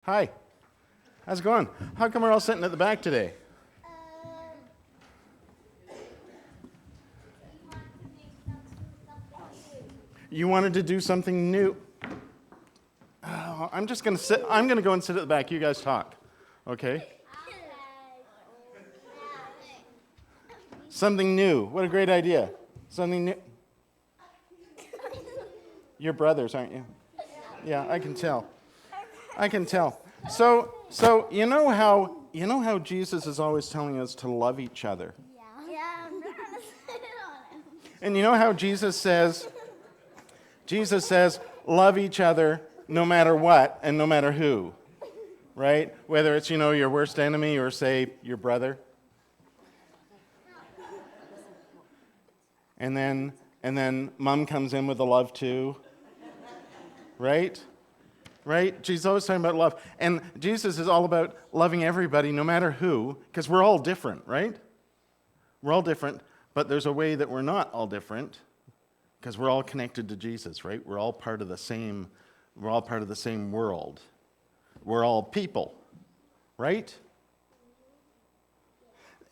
Hi. How's it going? How come we're all sitting at the back today? You wanted to do something new. Oh, I'm just going to sit. I'm going to go and sit at the back. You guys talk. Okay? Something new. What a great idea. Something new. You're brothers, aren't you? Yeah, I can tell. I can tell. So you know how Jesus is always telling us to love each other. Yeah, I'm not gonna sit on him. And you know how Jesus says, love each other no matter what and no matter who, right? Whether it's, your worst enemy or, say, your brother. And then mom comes in with the love too, right? Right? Jesus is always talking about love. And Jesus is all about loving everybody no matter who, because we're all different, right? We're all different, but there's a way that we're not all different, because we're all connected to Jesus, right? We're all part of the same world. We're all people, right?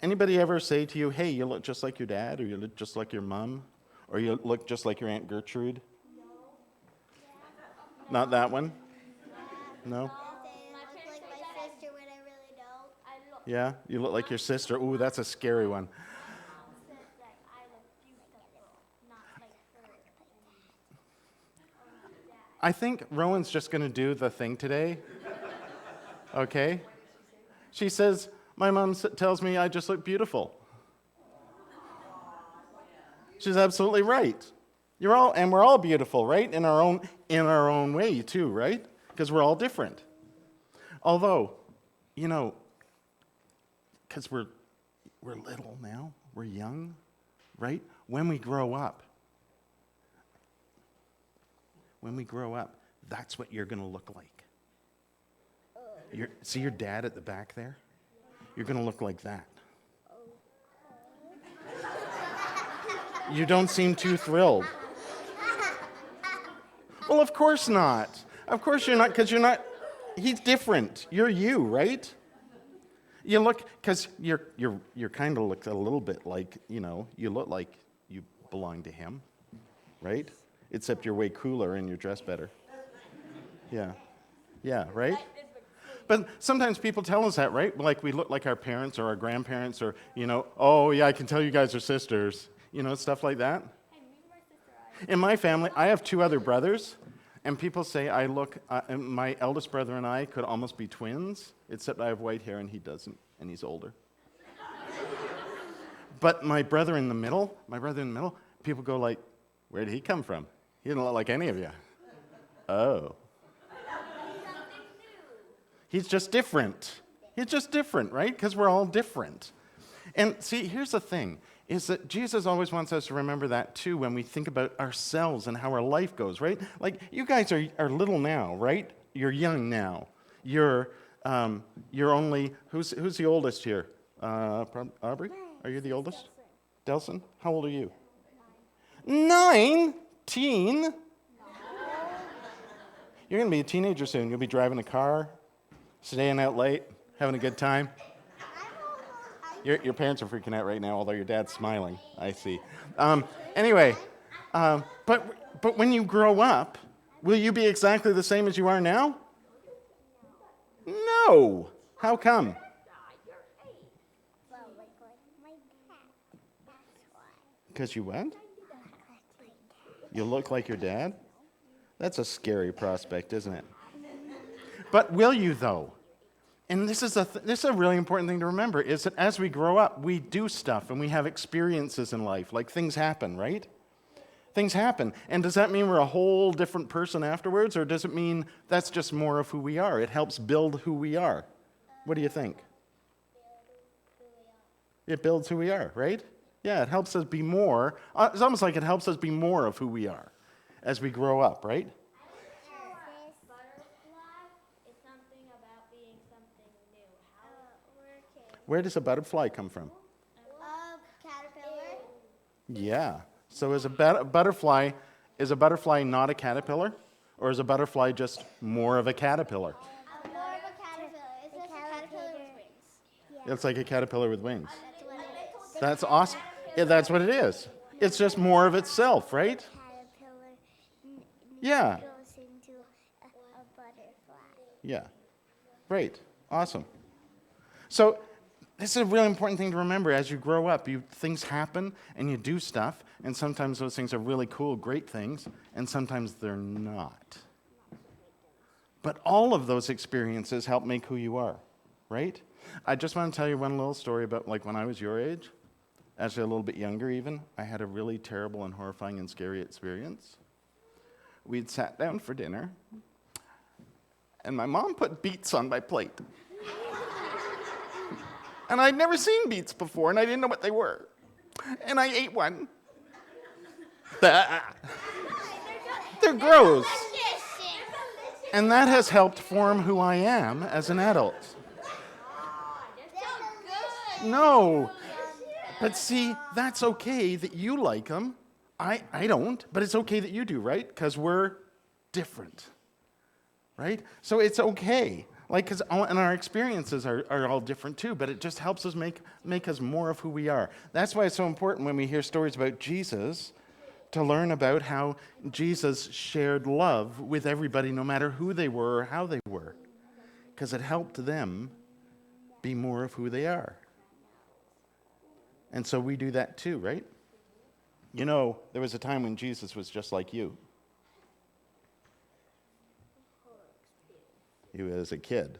Anybody ever say to you, hey, you look just like your dad, or you look just like your mom, or you look just like your Aunt Gertrude? No. Not that one? No? I look like my sister when I really don't. Yeah? You look like your sister. Ooh, that's a scary one. I think Rowan's just going to do the thing today. Okay? She says, my mom tells me I just look beautiful. She's absolutely right. We're all beautiful, right? In our own way too, right? Because we're all different. Although, because we're little now, we're young, right? When we grow up, that's what you're going to look like. See your dad at the back there? You're going to look like that. You don't seem too thrilled. Well, of course not. Of course you're not, because he's different. You're you, right? You look, because you're kind of look a little bit like, you look like you belong to him, right? Except you're way cooler and you're dressed better. Yeah. Yeah, right? But sometimes people tell us that, right? Like we look like our parents or our grandparents or, oh, yeah, I can tell you guys are sisters. Stuff like that. In my family, I have two other brothers, and people say my eldest brother and I could almost be twins, except I have white hair and he doesn't, and he's older. But my brother in the middle, people go like, where did he come from? He didn't look like any of you. Oh. He's just different. He's just different, right? Because we're all different. And see, here's the thing, is that Jesus always wants us to remember that too when we think about ourselves and how our life goes, right? Like, you guys are little now, right? You're young now. You're only, who's the oldest here? Aubrey? Are you the oldest? Delson? How old are you? 9? Teen? You're going to be a teenager soon. You'll be driving a car, staying out late, having a good time. Your parents are freaking out right now, although your dad's smiling. I see. Anyway, but when you grow up, will you be exactly the same as you are now? No. How come? Because you what? You look like your dad? That's a scary prospect, isn't it? But will you, though? And this is a really important thing to remember, is that as we grow up, we do stuff and we have experiences in life. Like, things happen, right? Things happen. And does that mean we're a whole different person afterwards, or does it mean that's just more of who we are? It helps build who we are. What do you think? It builds who we are, right? Yeah, it helps us be more. It's almost like it helps us be more of who we are as we grow up, right? Where does a butterfly come from? Caterpillar. Yeah. So is a butterfly not a caterpillar? Or is a butterfly just more of a caterpillar? More of It's like a caterpillar with wings. That's what it is. That's awesome. Yeah, that's what it is. It's just more of itself, right? Caterpillar Yeah. goes into a butterfly. Yeah. Great. Awesome. So this is a really important thing to remember as you grow up. Things happen and you do stuff, and sometimes those things are really cool, great things, and sometimes they're not. But all of those experiences help make who you are, right? I just want to tell you one little story about like when I was your age, actually a little bit younger even. I had a really terrible and horrifying and scary experience. We'd sat down for dinner, and my mom put beets on my plate. And I'd never seen beets before, and I didn't know what they were. And I ate one. Bah. They're gross. And that has helped form who I am as an adult. No. But see, that's okay that you like them. I don't, but it's okay that you do, right? Because we're different, right? So it's okay. Like, because and our experiences are all different too, but it just helps us make us more of who we are. That's why it's so important when we hear stories about Jesus to learn about how Jesus shared love with everybody, no matter who they were or how they were, because it helped them be more of who they are. And so we do that too, right? You know, there was a time when Jesus was just like you. He was a kid.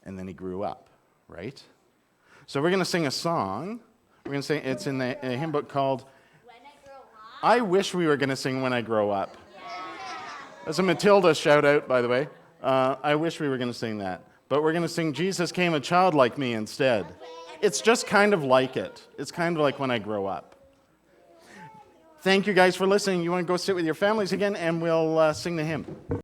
And then he grew up, right? So we're going to sing a song. We're going to sing, it's in a hymn book called When I Grow Up. I wish we were going to sing When I Grow Up. That's a Matilda shout out, by the way. I wish we were going to sing that. But we're going to sing Jesus Came a Child Like Me instead. It's just kind of like it. It's kind of like When I Grow Up. Thank you guys for listening. You want to go sit with your families again, and we'll sing the hymn.